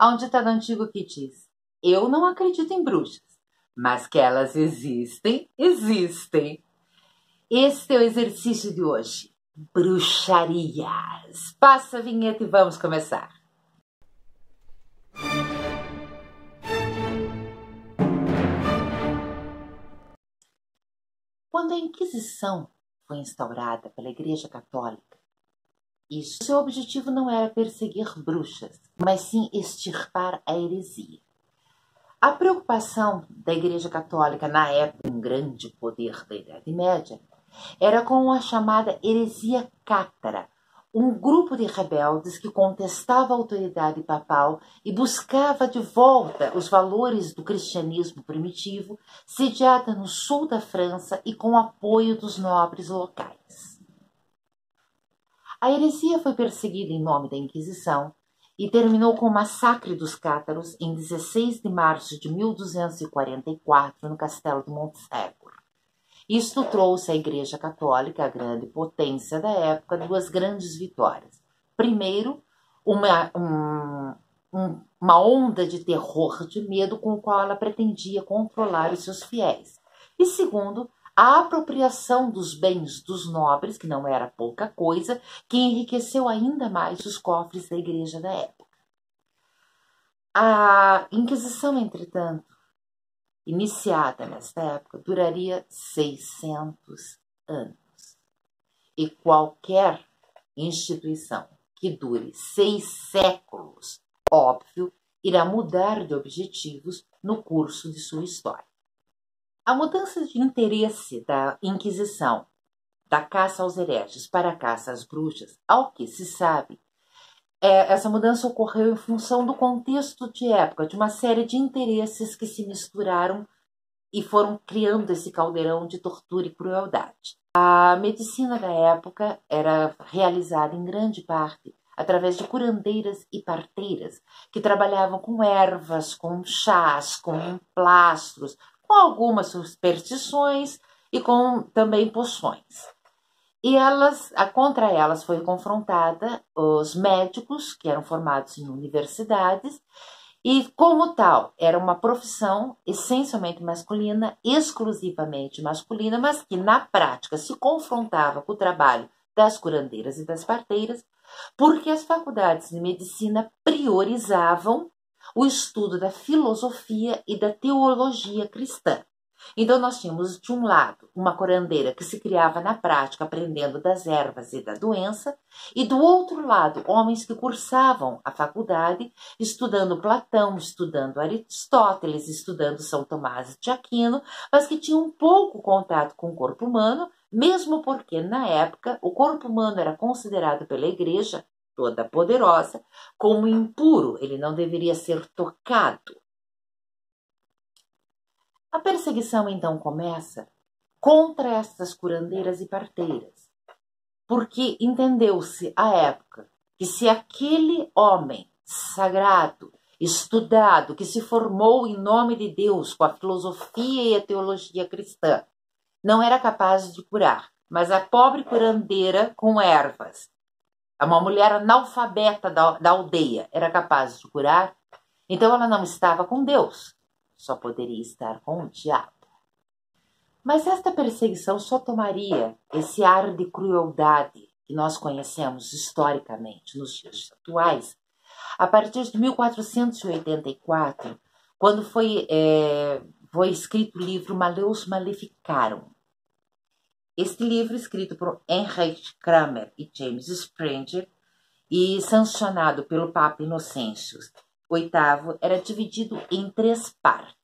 Há um ditado antigo que diz: eu não acredito em bruxas, mas que elas existem, existem. Este é o exercício de hoje. Bruxarias. Passa a vinheta e vamos começar. Quando a Inquisição foi instaurada pela Igreja Católica, seu objetivo não era perseguir bruxas, mas sim extirpar a heresia. A preocupação da Igreja Católica na época, um grande poder da Idade Média, era com a chamada heresia cátara, um grupo de rebeldes que contestava a autoridade papal e buscava de volta os valores do cristianismo primitivo, sediada no sul da França e com apoio dos nobres locais. A heresia foi perseguida em nome da Inquisição e terminou com o massacre dos cátaros em 16 de março de 1244 no castelo de Montségur. Isto trouxe à Igreja Católica, a grande potência da época, duas grandes vitórias. Primeiro, uma onda de terror, de medo com o qual ela pretendia controlar os seus fiéis. E segundo, a apropriação dos bens dos nobres, que não era pouca coisa, que enriqueceu ainda mais os cofres da Igreja da época. A Inquisição, entretanto, iniciada nesta época, duraria 600 anos. E qualquer instituição que dure 6 séculos, óbvio, irá mudar de objetivos no curso de sua história. A mudança de interesse da Inquisição, da caça aos hereges para a caça às bruxas, ao que se sabe, essa mudança ocorreu em função do contexto de época, de uma série de interesses que se misturaram e foram criando esse caldeirão de tortura e crueldade. A medicina da época era realizada em grande parte através de curandeiras e parteiras que trabalhavam com ervas, com chás, com plastros, com algumas superstições e com também poções. E contra elas foi confrontada os médicos, que eram formados em universidades, e como tal, era uma profissão essencialmente masculina, exclusivamente masculina, mas que na prática se confrontava com o trabalho das curandeiras e das parteiras, porque as faculdades de medicina priorizavam o estudo da filosofia e da teologia cristã. Então nós tínhamos, de um lado, uma curandeira que se criava na prática aprendendo das ervas e da doença, e do outro lado, homens que cursavam a faculdade estudando Platão, estudando Aristóteles, estudando São Tomás de Aquino, mas que tinham pouco contato com o corpo humano, mesmo porque, na época, o corpo humano era considerado pela Igreja, toda poderosa, como impuro, ele não deveria ser tocado. A perseguição, então, começa contra estas curandeiras e parteiras, porque entendeu-se à época que se aquele homem sagrado, estudado, que se formou em nome de Deus com a filosofia e a teologia cristã, não era capaz de curar, mas a pobre curandeira com ervas, uma mulher analfabeta da aldeia, era capaz de curar, então ela não estava com Deus. Só poderia estar com o diabo. Mas esta perseguição só tomaria esse ar de crueldade que nós conhecemos historicamente nos dias atuais a partir de 1484, quando foi escrito o livro Maleus Maleficarum. Este livro, escrito por Heinrich Kramer e James Sprenger e sancionado pelo Papa Inocêncio VIII, era dividido em 3 partes.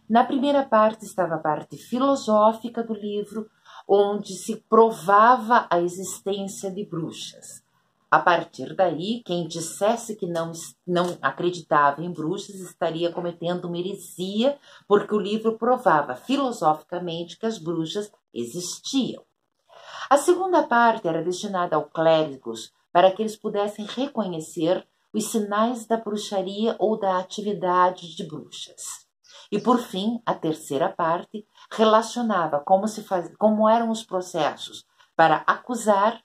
Na primeira parte estava a parte filosófica do livro, onde se provava a existência de bruxas. A partir daí, quem dissesse que não acreditava em bruxas estaria cometendo uma heresia, porque o livro provava filosoficamente que as bruxas existiam. A segunda parte era destinada aos clérigos, para que eles pudessem reconhecer os sinais da bruxaria ou da atividade de bruxas. E, por fim, a terceira parte relacionava como eram os processos para acusar,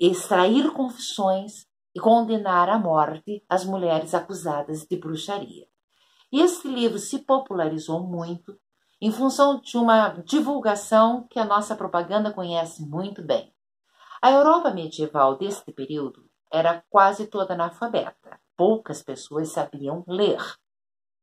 extrair confissões e condenar à morte as mulheres acusadas de bruxaria. E esse livro se popularizou muito em função de uma divulgação que a nossa propaganda conhece muito bem. A Europa medieval deste período era quase toda analfabeta. Poucas pessoas sabiam ler.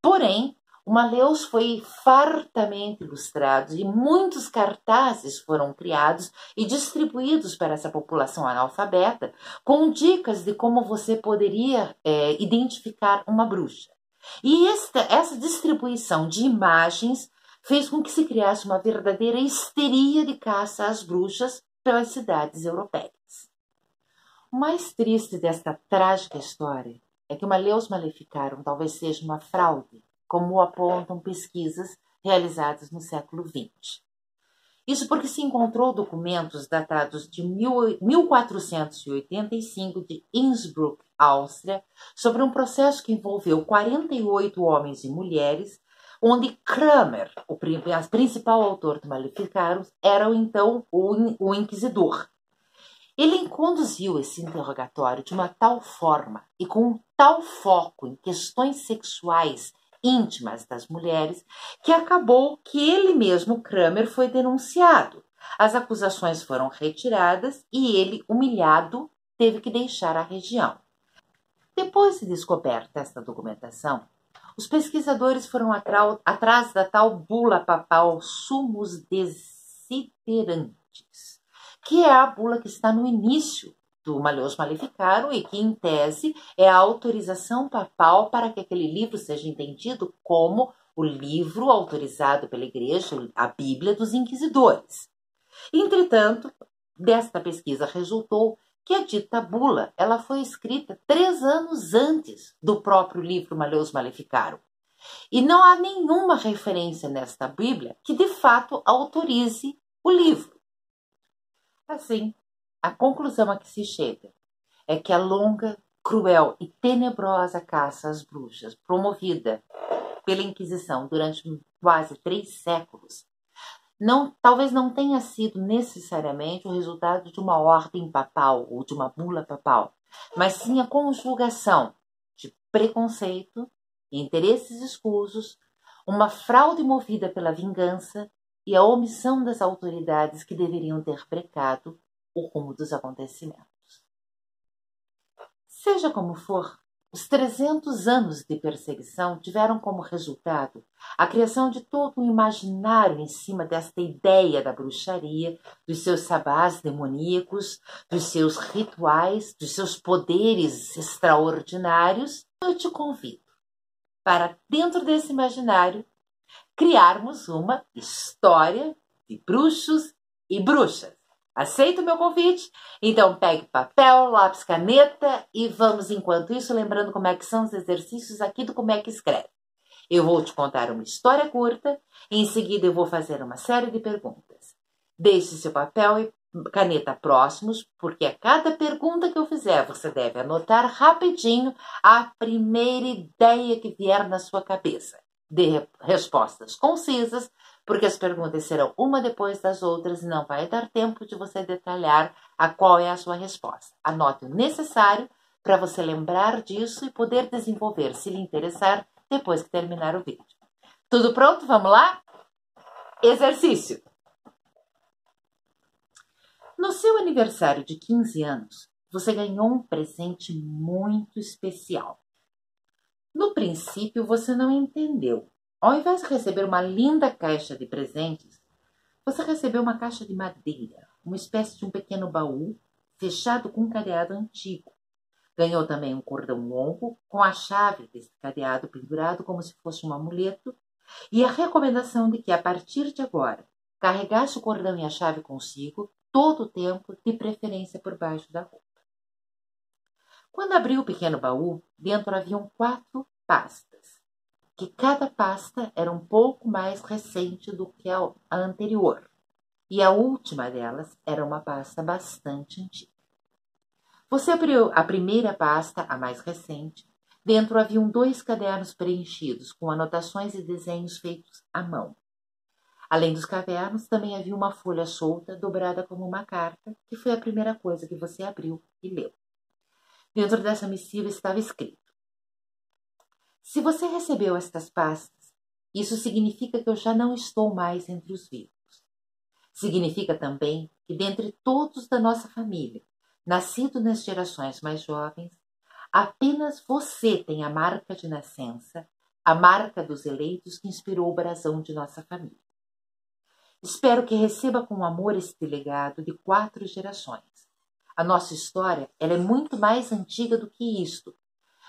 Porém, o Maleus foi fartamente ilustrado e muitos cartazes foram criados e distribuídos para essa população analfabeta com dicas de como você poderia identificar uma bruxa. E essa distribuição de imagens fez com que se criasse uma verdadeira histeria de caça às bruxas pelas cidades europeias. O mais triste desta trágica história é que o Maleus Maleficarum talvez seja uma fraude, como apontam pesquisas realizadas no século XX. Isso porque se encontrou documentos datados de 1485 de Innsbruck, Áustria, sobre um processo que envolveu 48 homens e mulheres, onde Kramer, o principal autor do Maleficarum, era então o inquisidor. Ele conduziu esse interrogatório de uma tal forma e com um tal foco em questões sexuais íntimas das mulheres que acabou que ele mesmo, Kramer, foi denunciado. As acusações foram retiradas e ele, humilhado, teve que deixar a região. Depois de descoberta esta documentação, os pesquisadores foram atrás da tal bula papal Summus Desiderantis, que é a bula que está no início do Maleus Maleficarum e que, em tese, é a autorização papal para que aquele livro seja entendido como o livro autorizado pela Igreja, a Bíblia dos Inquisidores. Entretanto, desta pesquisa resultou que a dita bula ela foi escrita 3 anos antes do próprio livro Maleus Maleficarum. E não há nenhuma referência nesta Bíblia que, de fato, autorize o livro. Assim, a conclusão a que se chega é que a longa, cruel e tenebrosa caça às bruxas, promovida pela Inquisição durante quase 3 séculos, talvez não tenha sido necessariamente o resultado de uma ordem papal ou de uma bula papal, mas sim a conjugação de preconceito, interesses escusos, uma fraude movida pela vingança e a omissão das autoridades que deveriam ter brecado o rumo dos acontecimentos. Seja como for, os 300 anos de perseguição tiveram como resultado a criação de todo um imaginário em cima desta ideia da bruxaria, dos seus sabás demoníacos, dos seus rituais, dos seus poderes extraordinários. Eu te convido para, dentro desse imaginário, criarmos uma história de bruxos e bruxas. Aceita o meu convite? Então pegue papel, lápis, caneta e vamos, enquanto isso, lembrando como é que são os exercícios aqui do Como é que Escreve. Eu vou te contar uma história curta e em seguida eu vou fazer uma série de perguntas. Deixe seu papel e caneta próximos, porque a cada pergunta que eu fizer você deve anotar rapidinho a primeira ideia que vier na sua cabeça. Dê respostas concisas, porque as perguntas serão uma depois das outras e não vai dar tempo de você detalhar a qual é a sua resposta. Anote o necessário para você lembrar disso e poder desenvolver, se lhe interessar, depois que terminar o vídeo. Tudo pronto? Vamos lá? Exercício! No seu aniversário de 15 anos, você ganhou um presente muito especial. No princípio, você não entendeu. Ao invés de receber uma linda caixa de presentes, você recebeu uma caixa de madeira, uma espécie de um pequeno baú fechado com um cadeado antigo. Ganhou também um cordão longo com a chave desse cadeado pendurado como se fosse um amuleto e a recomendação de que, a partir de agora, carregasse o cordão e a chave consigo todo o tempo, de preferência por baixo da roupa. Quando abriu o pequeno baú, dentro haviam 4 pastas, que cada pasta era um pouco mais recente do que a anterior, e a última delas era uma pasta bastante antiga. Você abriu a primeira pasta, a mais recente. Dentro haviam 2 cadernos preenchidos com anotações e desenhos feitos à mão. Além dos cadernos, também havia uma folha solta dobrada como uma carta, que foi a primeira coisa que você abriu e leu. Dentro dessa missiva estava escrito: se você recebeu estas pastas, isso significa que eu já não estou mais entre os vivos. Significa também que dentre todos da nossa família, nascidos nas gerações mais jovens, apenas você tem a marca de nascença, a marca dos eleitos que inspirou o brasão de nossa família. Espero que receba com amor este legado de 4 gerações. A nossa história ela é muito mais antiga do que isto,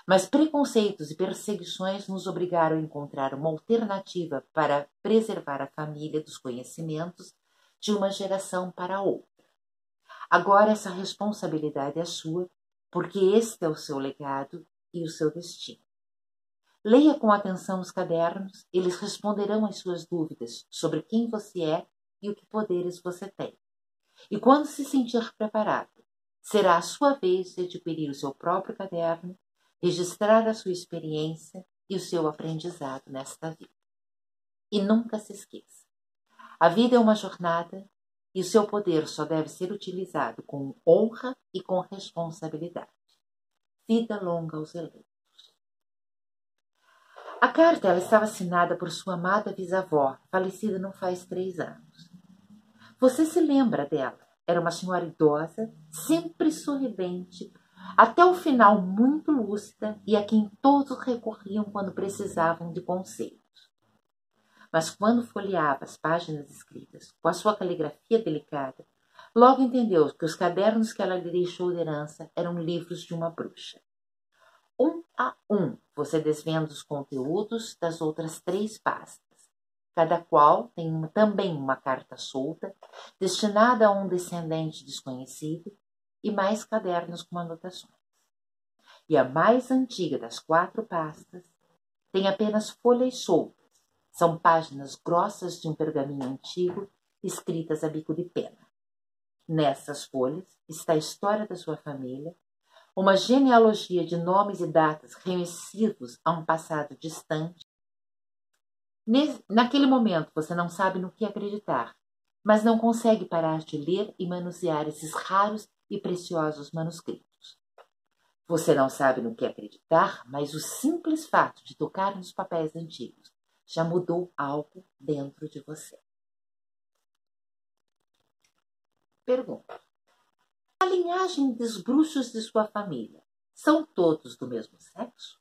mas preconceitos e perseguições nos obrigaram a encontrar uma alternativa para preservar a família dos conhecimentos de uma geração para outra. Agora essa responsabilidade é sua, porque este é o seu legado e o seu destino. Leia com atenção os cadernos, eles responderão às suas dúvidas sobre quem você é e o que poderes você tem. E quando se sentir preparado, será a sua vez de adquirir o seu próprio caderno, registrar a sua experiência e o seu aprendizado nesta vida. E nunca se esqueça, a vida é uma jornada e o seu poder só deve ser utilizado com honra e com responsabilidade. Vida longa aos eleitos. A carta ela estava assinada por sua amada bisavó, falecida não faz 3 anos. Você se lembra dela? Era uma senhora idosa, sempre sorridente, até o final muito lúcida e a quem todos recorriam quando precisavam de conselhos. Mas quando folheava as páginas escritas, com a sua caligrafia delicada, logo entendeu que os cadernos que ela lhe deixou de herança eram livros de uma bruxa. Um a um, você desvenda os conteúdos das outras 3 pastas. Cada qual tem também uma carta solta, destinada a um descendente desconhecido, e mais cadernos com anotações. E a mais antiga das 4 pastas tem apenas folhas soltas. São páginas grossas de um pergaminho antigo, escritas a bico de pena. Nessas folhas está a história da sua família, uma genealogia de nomes e datas remetidos a um passado distante. Naquele momento você não sabe no que acreditar, mas não consegue parar de ler e manusear esses raros e preciosos manuscritos. Você não sabe no que acreditar, mas o simples fato de tocar nos papéis antigos já mudou algo dentro de você. Pergunta: a linhagem dos bruxos de sua família são todos do mesmo sexo?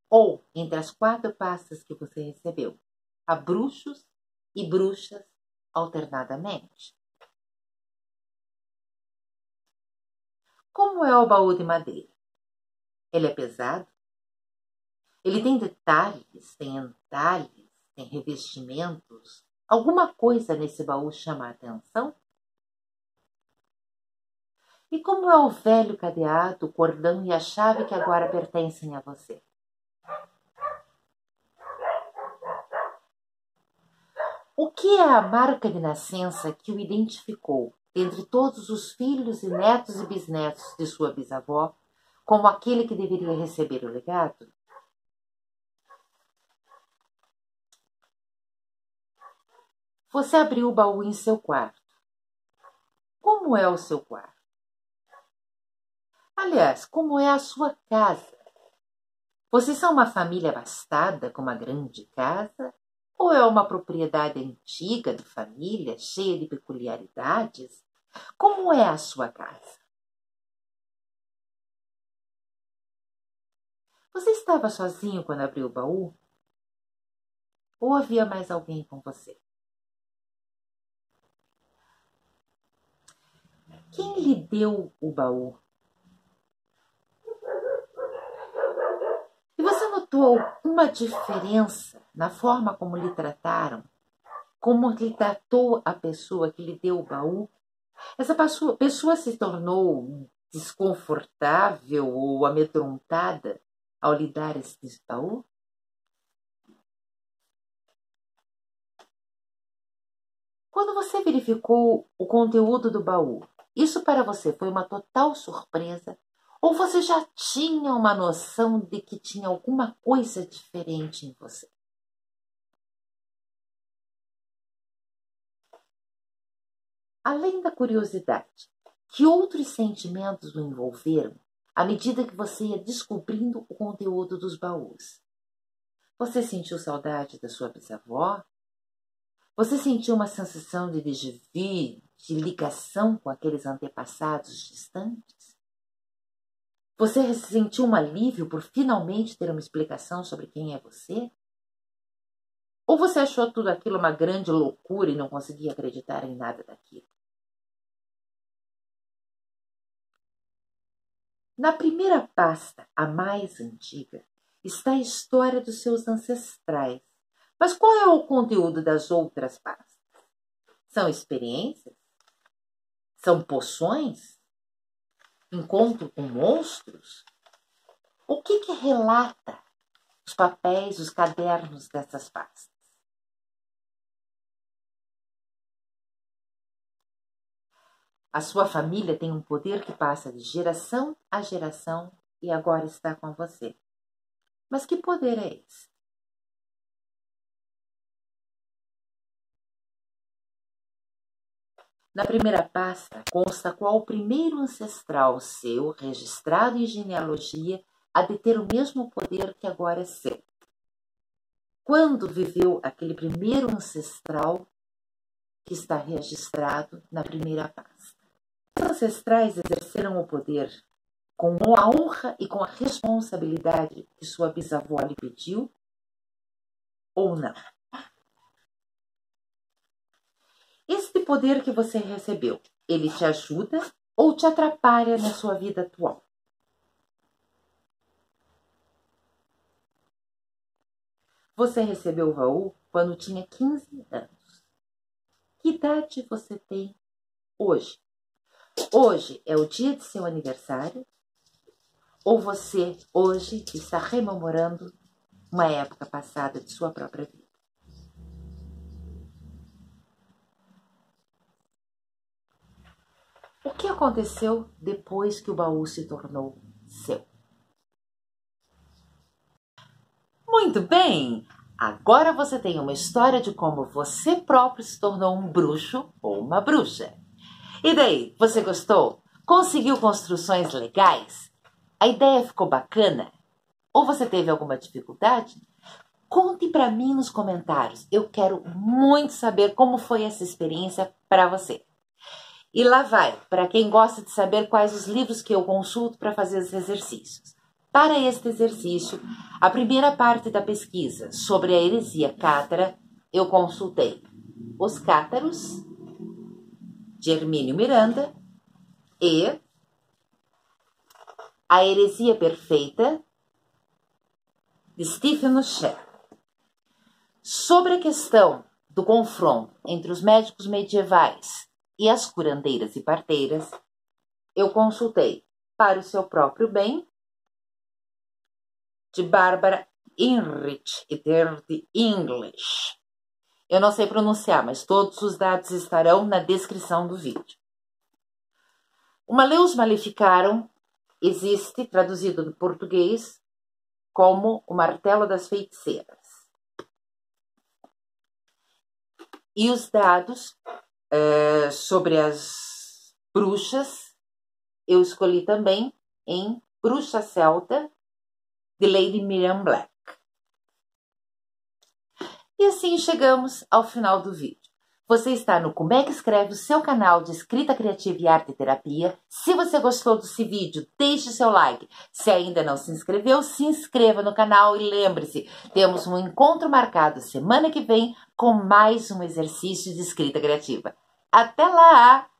Ou, entre as 4 pastas que você recebeu, há bruxos e bruxas alternadamente? Como é o baú de madeira? Ele é pesado? Ele tem detalhes, tem entalhes, tem revestimentos? Alguma coisa nesse baú chama a atenção? E como é o velho cadeado, o cordão e a chave que agora pertencem a você? O que é a marca de nascença que o identificou, entre todos os filhos e netos e bisnetos de sua bisavó, como aquele que deveria receber o legado? Você abriu o baú em seu quarto. Como é o seu quarto? Aliás, como é a sua casa? Vocês são uma família abastada com uma grande casa? Ou é uma propriedade antiga de família, cheia de peculiaridades? Como é a sua casa? Você estava sozinho quando abriu o baú? Ou havia mais alguém com você? Quem lhe deu o baú? E você notou alguma diferença na forma como lhe trataram? Como lhe tratou a pessoa que lhe deu o baú? Essa pessoa se tornou desconfortável ou amedrontada ao lhe dar esse baú? Quando você verificou o conteúdo do baú, isso para você foi uma total surpresa? Ou você já tinha uma noção de que tinha alguma coisa diferente em você? Além da curiosidade, que outros sentimentos o envolveram à medida que você ia descobrindo o conteúdo dos baús. Você sentiu saudade da sua bisavó? Você sentiu uma sensação de déjà vu, de ligação com aqueles antepassados distantes? Você sentiu um alívio por finalmente ter uma explicação sobre quem é você? Ou você achou tudo aquilo uma grande loucura e não conseguia acreditar em nada daquilo? Na primeira pasta, a mais antiga, está a história dos seus ancestrais. Mas qual é o conteúdo das outras pastas? São experiências? São poções? Encontro com monstros? O que relata os papéis, os cadernos dessas pastas? A sua família tem um poder que passa de geração a geração e agora está com você. Mas que poder é esse? Na primeira pasta consta qual o primeiro ancestral seu, registrado em genealogia, a de ter o mesmo poder que agora é seu. Quando viveu aquele primeiro ancestral que está registrado na primeira pasta? Os ancestrais exerceram o poder com a honra e com a responsabilidade que sua bisavó lhe pediu ou não? Este poder que você recebeu, ele te ajuda ou te atrapalha na sua vida atual? Você recebeu o baú quando tinha 15 anos. Que idade você tem hoje? Hoje é o dia de seu aniversário? Ou você hoje está rememorando uma época passada de sua própria vida? O que aconteceu depois que o baú se tornou seu? Muito bem! Agora você tem uma história de como você próprio se tornou um bruxo ou uma bruxa. E daí, você gostou? Conseguiu construções legais? A ideia ficou bacana? Ou você teve alguma dificuldade? Conte para mim nos comentários. Eu quero muito saber como foi essa experiência para você. E lá vai, para quem gosta de saber quais os livros que eu consulto para fazer os exercícios. Para este exercício, a primeira parte da pesquisa sobre a heresia cátara, eu consultei Os Cátaros, de Hermínio Miranda, e A Heresia Perfeita, de Stephen O'Shea. Sobre a questão do confronto entre os médicos medievais e as curandeiras e parteiras, eu consultei Para o Seu Próprio Bem, de Barbara Heinrich e de English. Eu não sei pronunciar, mas todos os dados estarão na descrição do vídeo. O Maleus Maleficarum existe, traduzido do português, como O Martelo das Feiticeiras. E os dados sobre as bruxas, eu escolhi também em Bruxa Celta, de Lady Miriam Black. E assim chegamos ao final do vídeo. Você está no Como é que Escreve, o seu canal de escrita criativa e arte terapia. Se você gostou desse vídeo, deixe seu like. Se ainda não se inscreveu, se inscreva no canal e lembre-se, temos um encontro marcado semana que vem com mais um exercício de escrita criativa. Até lá!